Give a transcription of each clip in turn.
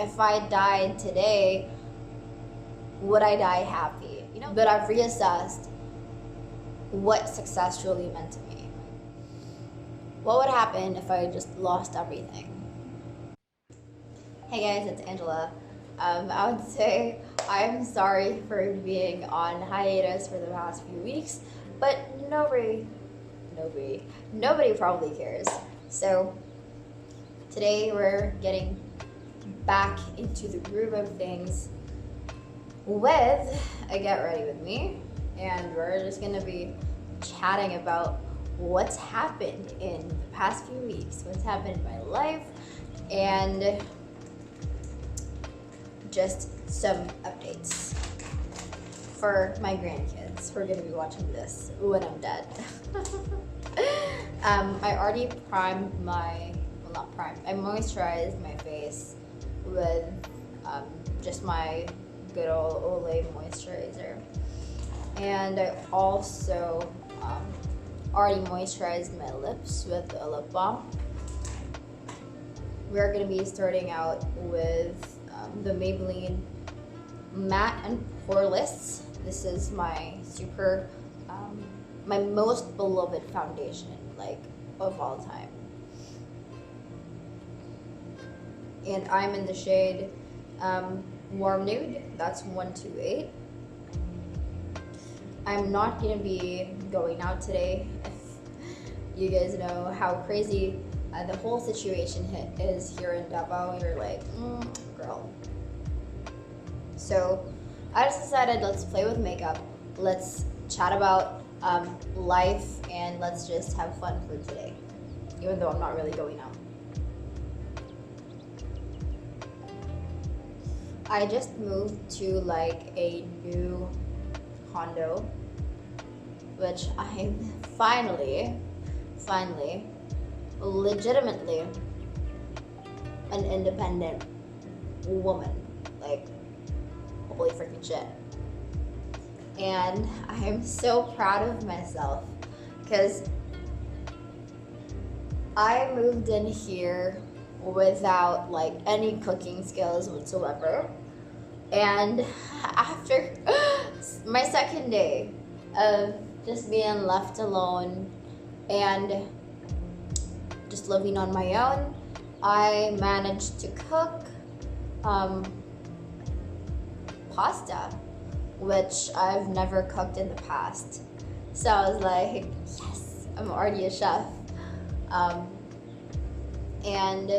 If I died today, would I die happy? But I've reassessed what success really meant to me. What would happen if I just lost everything? Hey guys, it's Angela. I would say I'm sorry for being on hiatus for the past few weeks, but nobody probably cares. So today we're getting back into the groove of things with a Get Ready With Me, and we're just gonna be chatting about what's happened in the past few weeks, what's happened in my life, and just some updates for my grandkids who are gonna be watching this when I'm dead. I already primed I moisturized my face with just my good old Olay moisturizer. And I also already moisturized my lips with a lip balm. We're going to be starting out with the Maybelline Matte and Poreless. This is my my most beloved foundation, of all time. And I'm in the shade Warm Nude, that's 128. I'm not gonna be going out today. If you guys know how crazy the whole situation is here in Davao, you're like, girl. So I just decided, let's play with makeup, let's chat about life, and let's just have fun for today, even though I'm not really going out. I just moved to a new condo, which I'm finally, legitimately an independent woman. Holy freaking shit. And I am so proud of myself because I moved in here without any cooking skills whatsoever. And after my second day of just being left alone and just living on my own, I managed to cook pasta, which I've never cooked in the past. So I was like, yes, I'm already a chef. And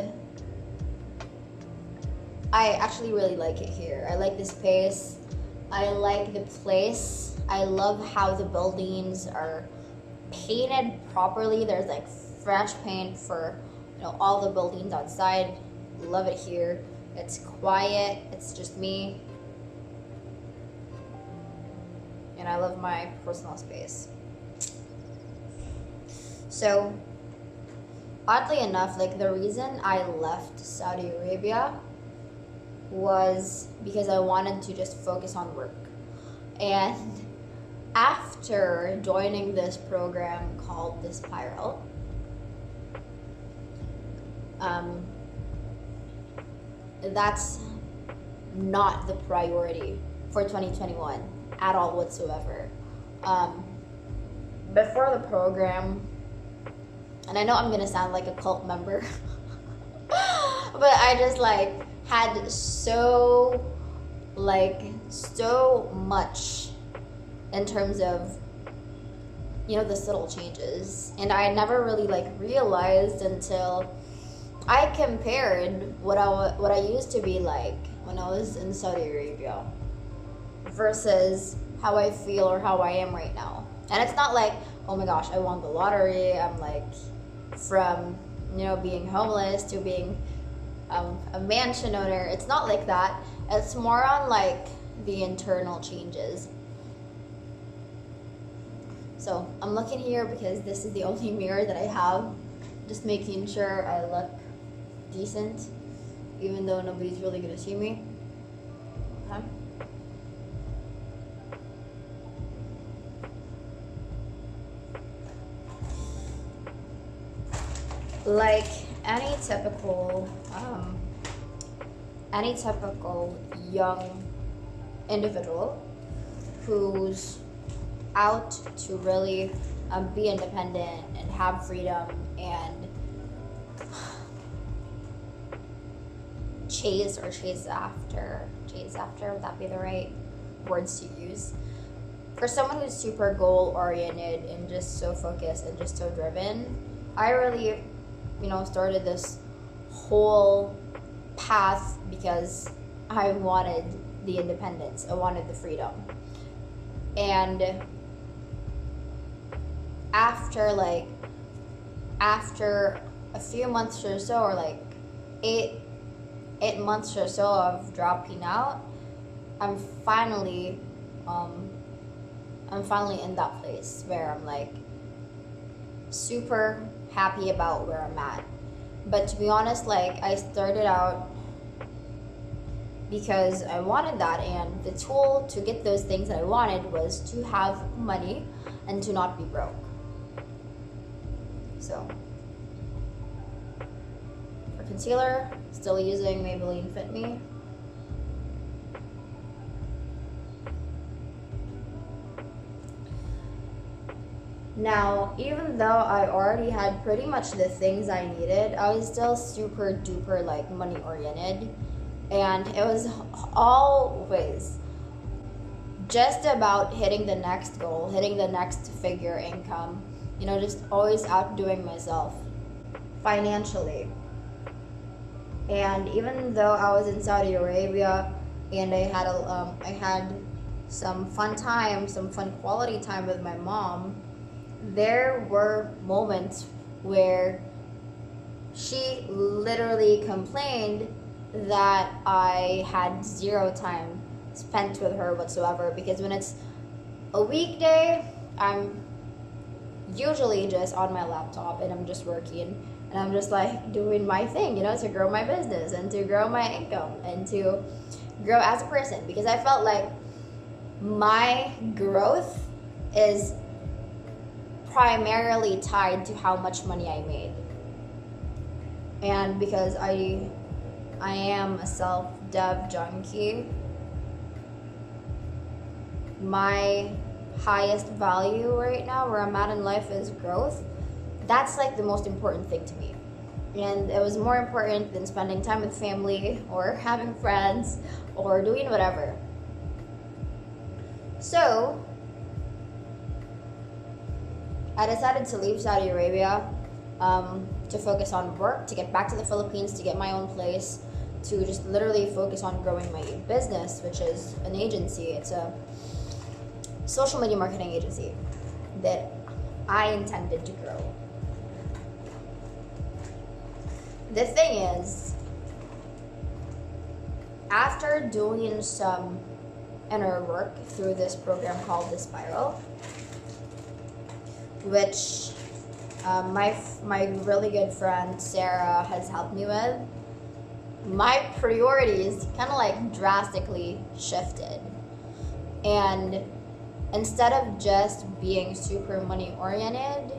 I actually really like it here. I like this space. I like the place. I love how the buildings are painted properly. There's fresh paint for all the buildings outside. Love it here. It's quiet. It's just me. And I love my personal space. So oddly enough, the reason I left Saudi Arabia was because I wanted to just focus on work. And after joining this program called The Spiral, that's not the priority for 2021 at all whatsoever. Before the program, and I know I'm gonna sound like a cult member, but I just had so much in terms of the subtle changes, and I never really realized until I compared what I used to be like when I was in Saudi Arabia versus how I feel or how I am right now. And it's not oh my gosh, I won the lottery, I'm from being homeless to being a mansion owner. It's not like that. It's more on the internal changes. So I'm looking here because this is the only mirror that I have, just making sure I look decent, even though nobody's really gonna see me. Okay. Like any typical any typical young individual who's out to really be independent and have freedom and chase after, would that be the right words to use? For someone who's super goal oriented and just so focused and just so driven, I really, started this whole path because I wanted the independence, I wanted the freedom. And after a few months or so, or like eight months or so of dropping out, I'm finally in that place where I'm like super happy about where I'm at. But to be honest, like, I started out because I wanted that, and the tool to get those things that I wanted was to have money and to not be broke. So for concealer, still using Maybelline Fit Me. Now, even though I already had pretty much the things I needed, I was still super duper like money oriented, and it was always just about hitting the next goal, hitting the next figure income, just always outdoing myself financially. And even though I was in Saudi Arabia and I had some fun time, some fun quality time with my mom, there were moments where she literally complained that I had zero time spent with her whatsoever, because when it's a weekday, I'm usually just on my laptop and I'm just working and I'm just like doing my thing, to grow my business and to grow my income and to grow as a person, because I felt like my growth is primarily tied to how much money I made. And because I am a self-dev junkie, my highest value right now, where I'm at in life, is growth. That's like the most important thing to me. And it was more important than spending time with family or having friends or doing whatever. So I decided to leave Saudi Arabia to focus on work, to get back to the Philippines, to get my own place, to just literally focus on growing my business, which is an agency. It's a social media marketing agency that I intended to grow. The thing is, after doing some inner work through this program called The Spiral, which my really good friend Sarah has helped me with, my priorities kind of like drastically shifted. And instead of just being super money oriented,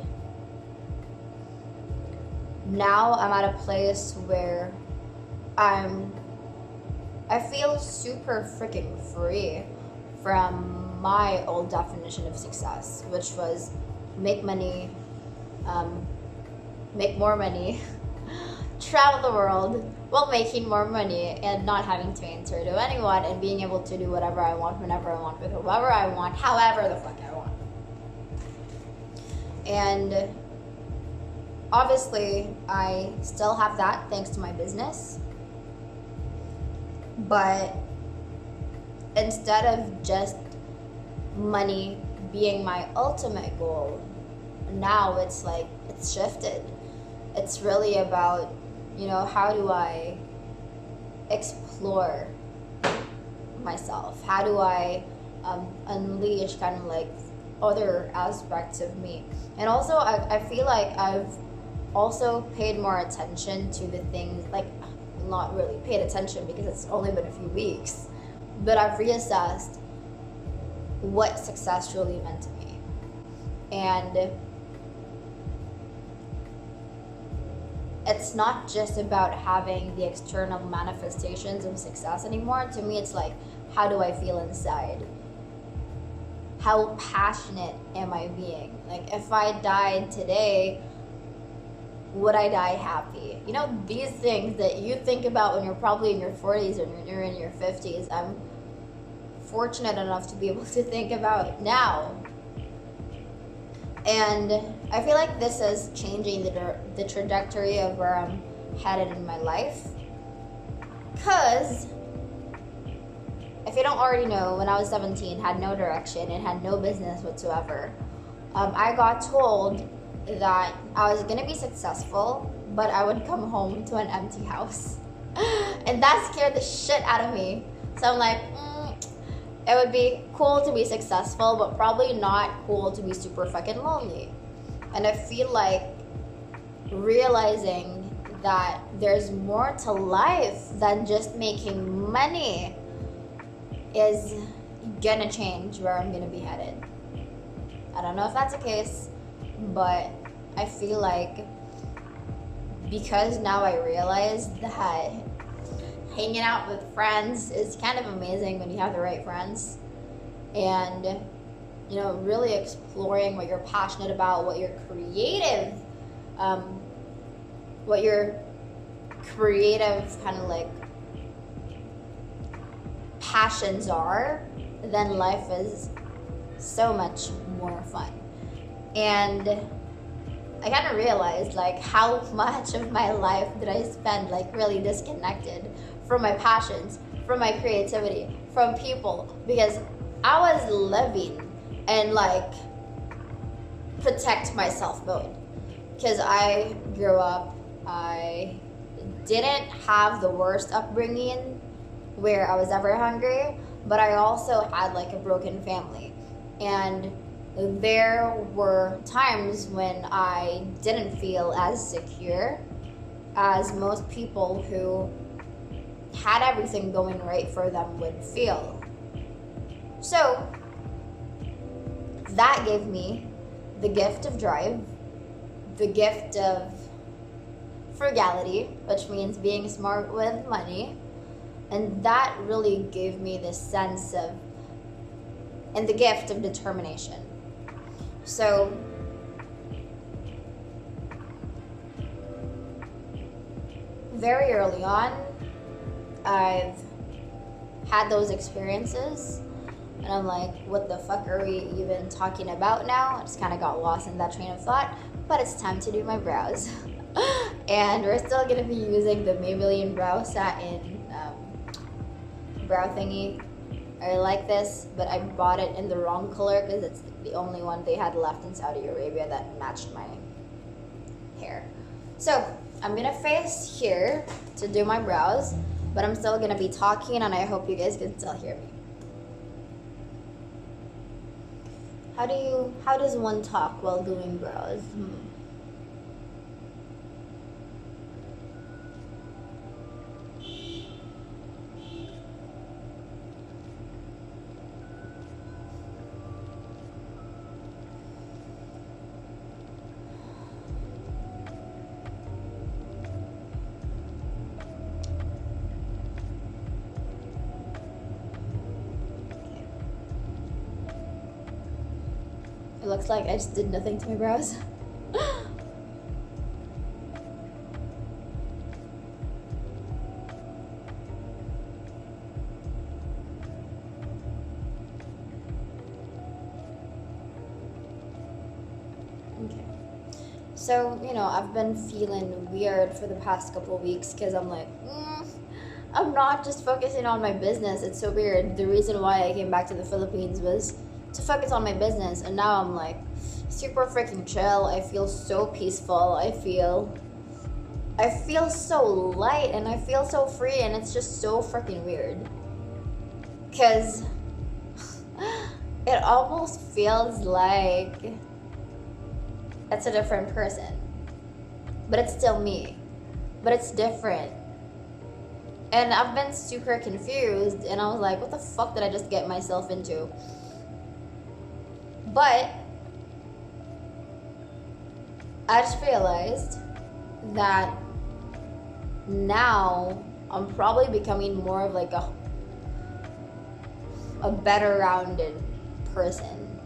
now I'm at a place where I feel super freaking free from my old definition of success, which was make money, make more money, travel the world while making more money and not having to answer to anyone, and being able to do whatever I want, whenever I want, with whoever I want, however the fuck I want. And obviously I still have that thanks to my business, but instead of just money being my ultimate goal, now it's like it's shifted. It's really about, how do I explore myself? How do I unleash kind of like other aspects of me? And also I feel like I've also paid more attention to the things, like not really paid attention because it's only been a few weeks, but I've reassessed what success really meant to me. And it's not just about having the external manifestations of success anymore. To me, it's like, how do I feel inside? How passionate am I being? Like, if I died today, would I die happy? You know, these things that you think about when you're probably in your 40s or when you're in your 50s, I'm fortunate enough to be able to think about now. And I feel like this is changing the trajectory of where I'm headed in my life. Because, if you don't already know, when I was 17, had no direction and had no business whatsoever, I got told that I was gonna be successful, but I would come home to an empty house. And that scared the shit out of me. So I'm like, it would be cool to be successful, but probably not cool to be super fucking lonely. And I feel like realizing that there's more to life than just making money is gonna change where I'm gonna be headed. I don't know if that's the case, but I feel like because now I realize that hanging out with friends is kind of amazing when you have the right friends, and you know, really exploring what you're passionate about, what your creative kind of like passions are, then life is so much more fun. And I kind of realized like how much of my life did I spend like really disconnected from my passions, from my creativity, from people, because I was living in like protect myself mode. Because I grew up, I didn't have the worst upbringing where I was ever hungry, but I also had like a broken family. And there were times when I didn't feel as secure as most people who had everything going right for them would feel. So that gave me the gift of drive, the gift of frugality, which means being smart with money, and that really gave me this sense of, and the gift of determination. So very early on, I've had those experiences, and I'm like, what the fuck are we even talking about now? I just kind of got lost in that train of thought, but it's time to do my brows. And we're still going to be using the Maybelline Brow Satin brow thingy. I like this, but I bought it in the wrong color because it's the only one they had left in Saudi Arabia that matched my hair. So I'm gonna face here to do my brows, but I'm still gonna be talking, and I hope you guys can still hear me. How does one talk while doing brows? It looks like I just did nothing to my brows. Okay. So, you know, I've been feeling weird for the past couple of weeks because I'm like, I'm not just focusing on my business. It's so weird. The reason why I came back to the Philippines was to focus on my business, and now I'm like super freaking chill. I feel so peaceful. I feel so light, and I feel so free, and it's just so freaking weird because it almost feels like it's a different person, but it's still me, but it's different. And I've been super confused, and I was like, what the fuck did I just get myself into? But I just realized that now I'm probably becoming more of like a better rounded person,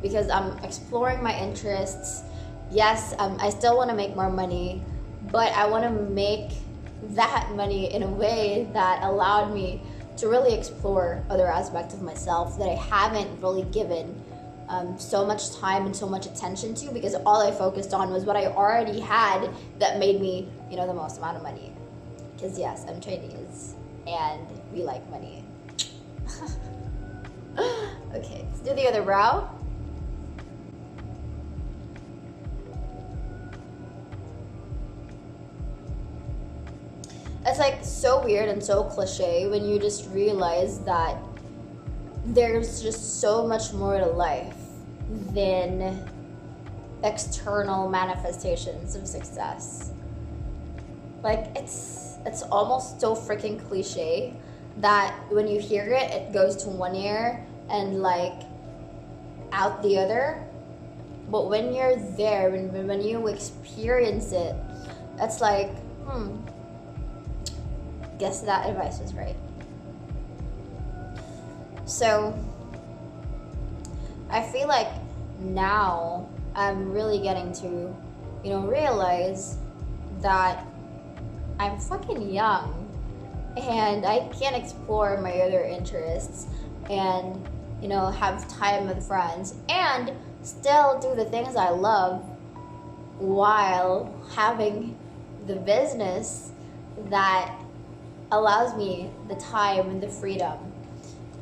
because I'm exploring my interests. Yes, I still want to make more money, but I want to make that money in a way that allowed me to really explore other aspects of myself that I haven't really given so much time and so much attention to, because all I focused on was what I already had that made me, the most amount of money. Because yes, I'm Chinese and we like money. Okay, let's do the other brow. It's like so weird and so cliche when you just realize that there's just so much more to life than external manifestations of success. Like it's almost so freaking cliche that when you hear it, it goes to one ear and like out the other. But when you're there, when you experience it, it's like, guess that advice was right. So I feel like now I'm really getting to, realize that I'm fucking young and I can explore my other interests and, have time with friends and still do the things I love while having the business that allows me the time and the freedom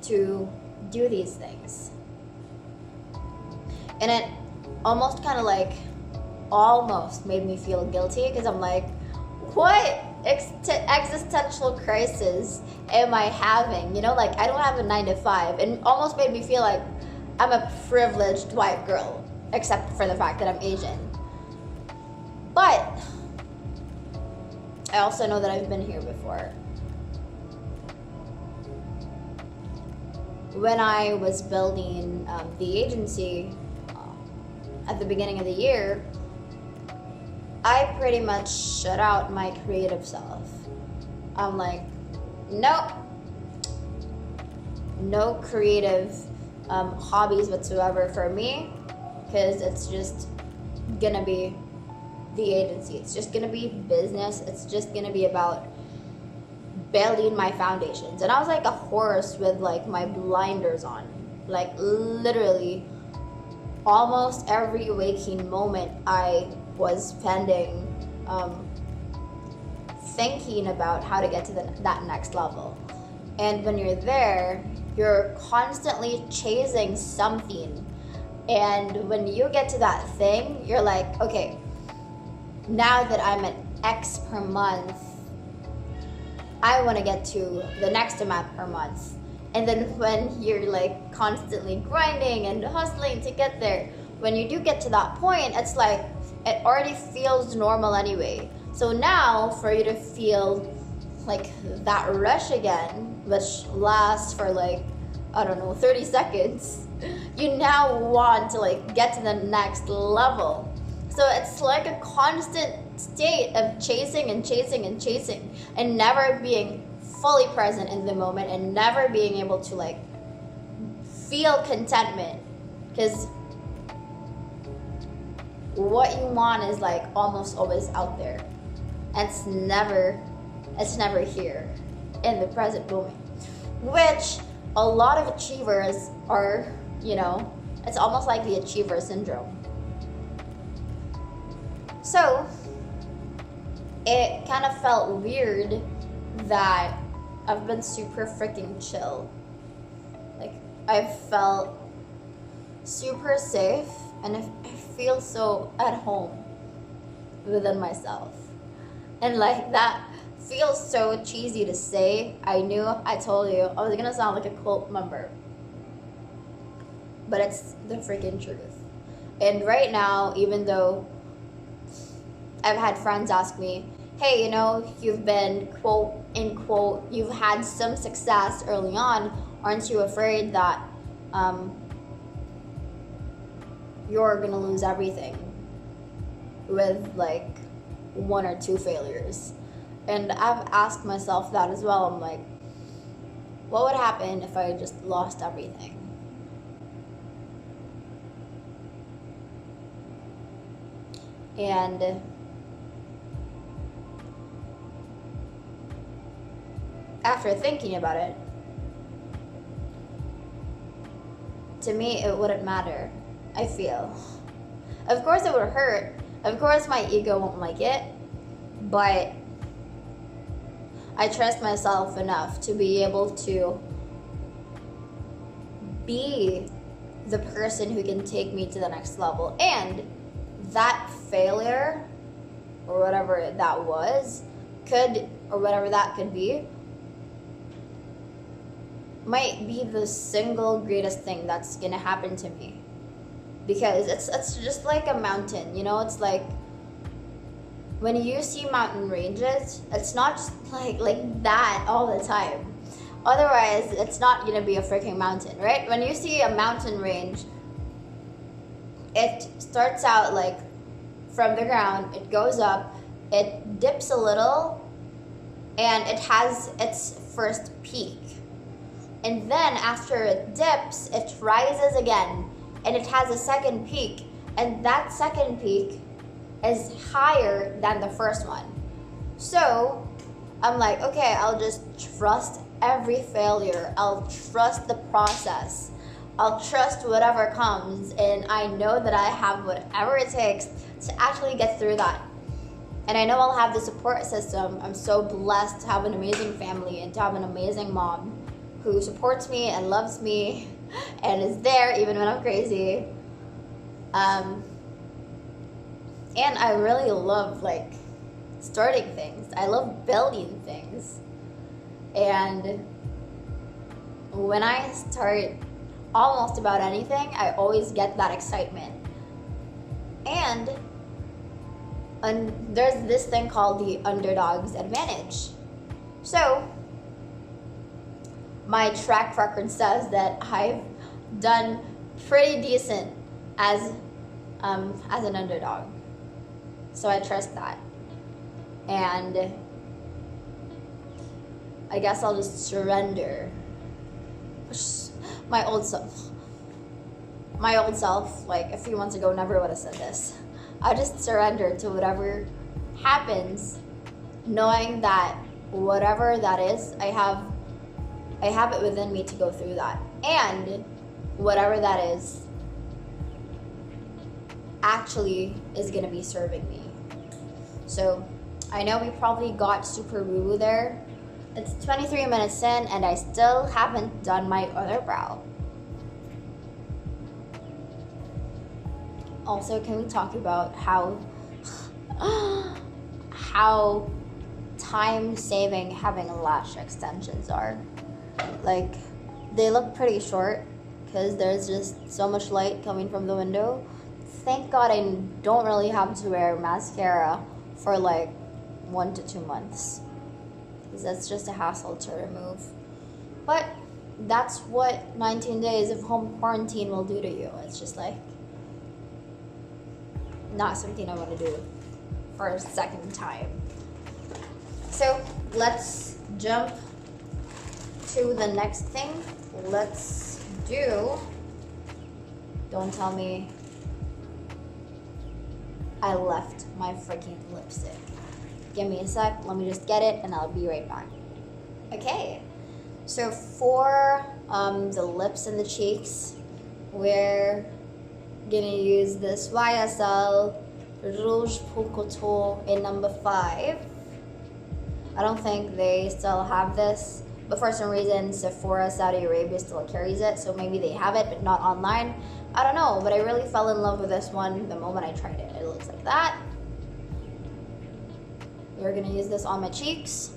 to do these things. And it almost made me feel guilty, because I'm like, what existential crisis am I having? I don't have a 9 to 5, and almost made me feel like I'm a privileged white girl, except for the fact that I'm Asian. But I also know that I've been here before. When I was building the agency at the beginning of the year, I pretty much shut out my creative self. I'm like, nope, no creative hobbies whatsoever for me, because it's just gonna be the agency. It's just gonna be business. It's just gonna be about building my foundations. And I was like a horse with like my blinders on. Like literally almost every waking moment I was spending thinking about how to get to that next level. And when you're there, you're constantly chasing something. And when you get to that thing, you're like, okay, now that I'm at X per month, I want to get to the next amount per month. And then when you're like constantly grinding and hustling to get there, when you do get to that point, it's like it already feels normal anyway. So now for you to feel like that rush again, which lasts for 30 seconds, you now want to like get to the next level. So it's like a constant state of chasing and chasing and chasing, and never being fully present in the moment, and never being able to like feel contentment, because what you want is like almost always out there, and it's never here in the present moment, which a lot of achievers are, it's almost like the achiever syndrome. So it kind of felt weird that I've been super freaking chill. Like I felt super safe, and I feel so at home within myself. And like that feels so cheesy to say. I told you I was gonna sound like a cult member, but it's the freaking truth. And right now, even though I've had friends ask me, hey, you've been quote unquote, you've had some success early on, aren't you afraid that you're gonna lose everything with like 1 or 2 failures? And I've asked myself that as well. I'm like, what would happen if I just lost everything? And after thinking about it, to me, it wouldn't matter, I feel. Of course, it would hurt. Of course, my ego won't like it. But I trust myself enough to be able to be the person who can take me to the next level. And that failure, or whatever that was, or whatever that could be, might be the single greatest thing that's gonna happen to me. Because it's just like a mountain, it's like when you see mountain ranges, it's not just like that all the time. Otherwise, it's not gonna be a freaking mountain, right? When you see a mountain range, it starts out like from the ground, it goes up, it dips a little, and it has its first peak. And then after it dips, it rises again, and it has a second peak. And that second peak is higher than the first one. So I'm like, okay, I'll just trust every failure. I'll trust the process. I'll trust whatever comes. And I know that I have whatever it takes to actually get through that. And I know I'll have the support system. I'm so blessed to have an amazing family and to have an amazing mom who supports me and loves me and is there even when I'm crazy. And I really love starting things. I love building things. And when I start almost about anything, I always get that excitement. And there's this thing called the underdog's advantage. So my track record says that I've done pretty decent as an underdog. So I trust that. And I guess I'll just surrender. My old self, like a few months ago, never would have said this. I just surrender to whatever happens, knowing that whatever that is, I have it within me to go through that. And whatever that is actually is going to be serving me. So I know we probably got super woo there. It's 23 minutes in and I still haven't done my other brow. Also, can we talk about how time-saving having lash extensions are? Like, they look pretty short because there's just so much light coming from the window. Thank God I don't really have to wear mascara for like 1 to 2 months because that's just a hassle to remove. But that's what 19 days of home quarantine will do to you. It's just like not something I want to do for a second time. So let's jump to the next thing. Let's do, don't tell me I left my freaking lipstick. Give me a sec, let me just get it and I'll be right back. Okay, so for the lips and the cheeks, we're gonna use this YSL Rouge Pour Couture in number 5. I don't think they still have this, but for some reason Sephora Saudi Arabia still carries it, so maybe they have it but not online. I don't know, but I really fell in love with this one the moment I tried it. It looks like that. We're gonna use this on my cheeks.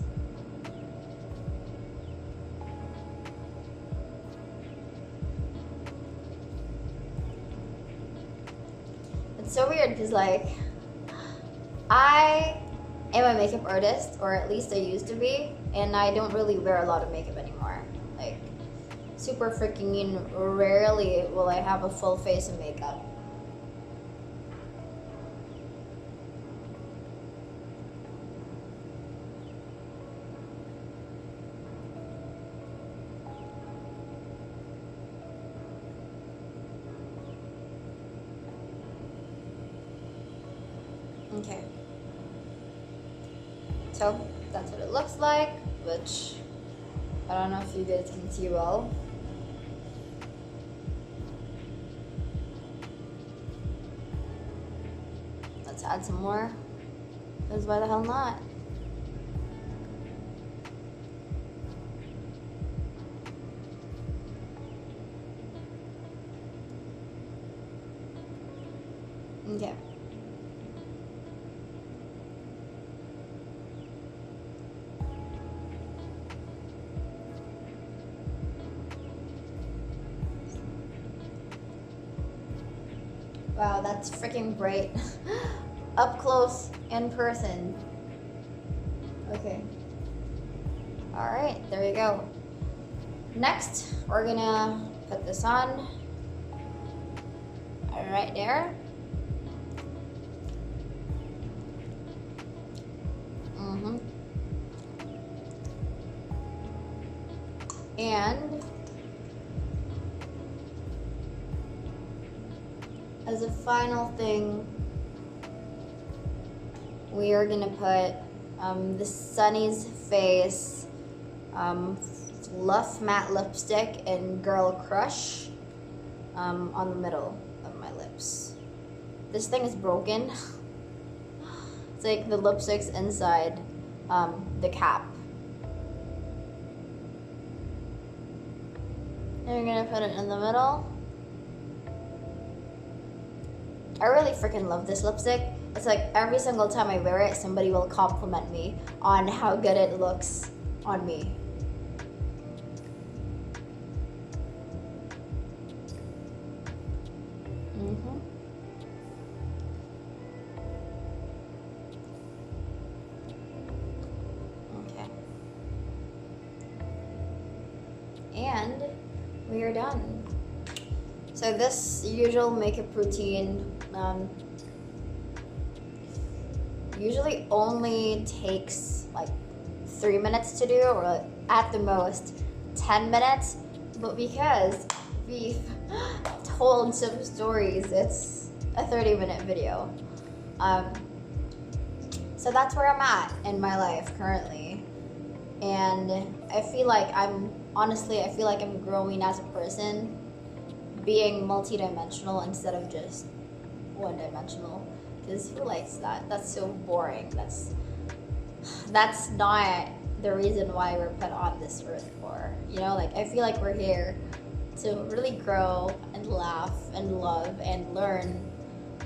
It's so weird because like I am a makeup artist, or at least I used to be, and I don't really wear a lot of makeup anymore. Like super freaking rarely will I have a full face of makeup. Okay. So that's what it looks like, which I don't know if you guys can see well. Let's add some more, because why the hell not? Okay. Wow, that's freaking bright. Up close, in person. Okay. Alright, there you go. Next, we're gonna put this on. Right there. And as a final thing, we are gonna put the Sunny's Face Fluff Matte Lipstick in Girl Crush on the middle of my lips. This thing is broken. It's like the lipstick's inside the cap. And we're gonna put it in the middle. I really freaking love this lipstick. It's like every single time I wear it, somebody will compliment me on how good it looks on me. Okay. And we are done. So this usual makeup routine usually only takes like 3 minutes to do, or at the most 10 minutes. But because we've told some stories, it's a 30-minute video. So that's where I'm at in my life currently. And I feel like I'm growing as a person, being multidimensional instead of just one-dimensional. Because who likes that? That's so boring. That's not the reason why we're put on this earth for. You know, like I feel like we're here to really grow and laugh and love and learn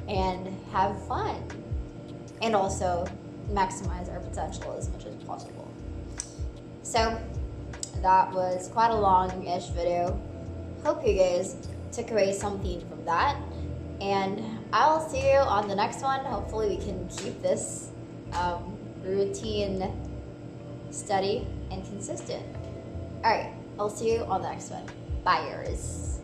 and have fun, and also maximize our potential as much as possible. So that was quite a long-ish video. Hope you guys took away something from that, and I'll see you on the next one. Hopefully we can keep this routine steady and consistent. Alright, I'll see you on the next one. Bye, yours.